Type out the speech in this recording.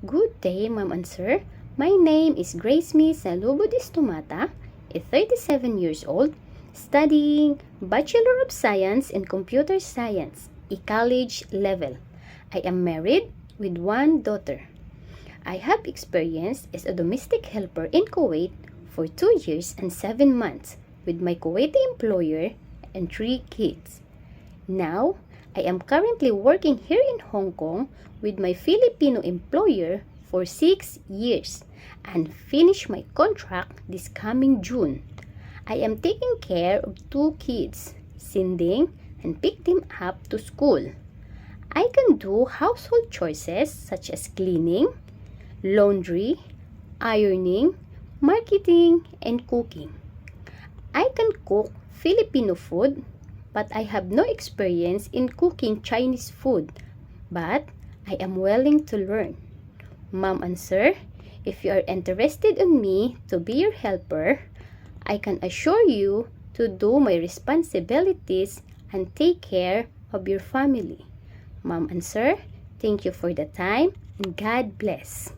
Good day, Ma'am and Sir. My name is Grace Miss Salubod Estumata, a 37 years old, studying Bachelor of Science in Computer Science, a college level. I am married with one daughter. I have experience as a domestic helper in Kuwait for 2 years and 7 months with my Kuwaiti employer and 3 kids. Now, I am currently working here in Hong Kong with my Filipino employer for 6 years and finish my contract this coming June. I am taking care of 2 kids, sending and pick them up to school. I can do household chores such as cleaning, laundry, ironing, marketing, and cooking. I can cook Filipino food, but I have no experience in cooking Chinese food, but I am willing to learn. Ma'am and Sir, if you are interested in me to be your helper, I can assure you to do my responsibilities and take care of your family. Ma'am and Sir, thank you for the time and God bless.